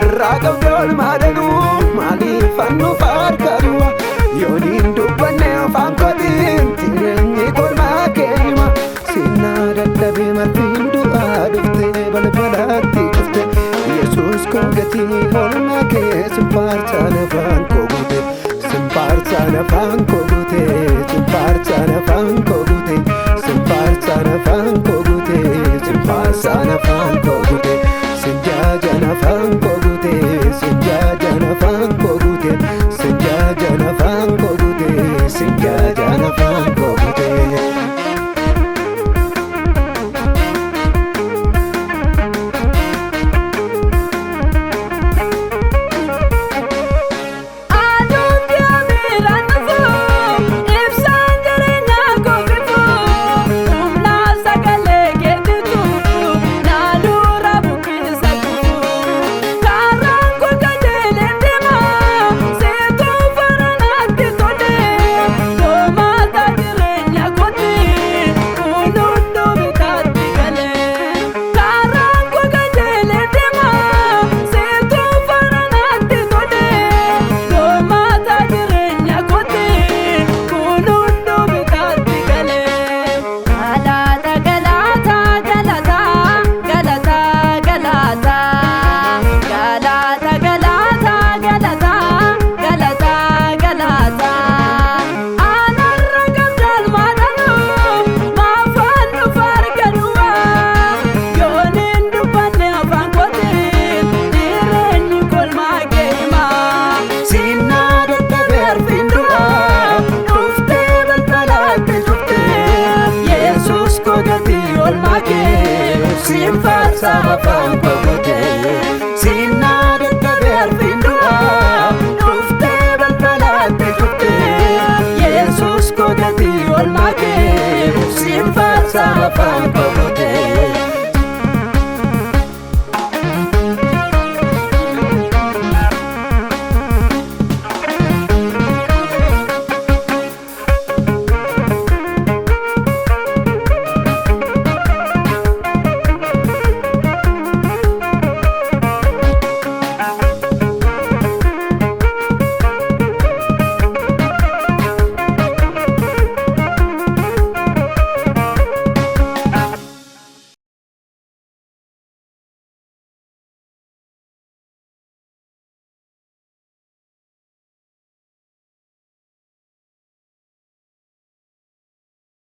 Narraaqam dool maadanu maaliif annu faarkarua yooniin dubbanne afaan kootiin jireenyi kolmaa keenya sinnaa dadhabee marfiin du'aa dhuftee balbalatti dhufte Yesuus koo gatii oolmaa kee simfaarsaan afaan koo guute simfaarsaan afaan koo guute simfaarsaan afaan koo guute simfaarsaan afaan koo guute simfaarsaan afaan koo guute sinjaajan afaan koo guute sinjaajan afaan koo guute sinjaajan afaan koo guute sinjaajan afaan koo guute. Simfaarsaan afaan koo guute sinnaa dadhabee arfiin du'aa dhuftee balbalatti dhufte Yesuus koo gatii oolmaa kee simfaarsaan afaan koo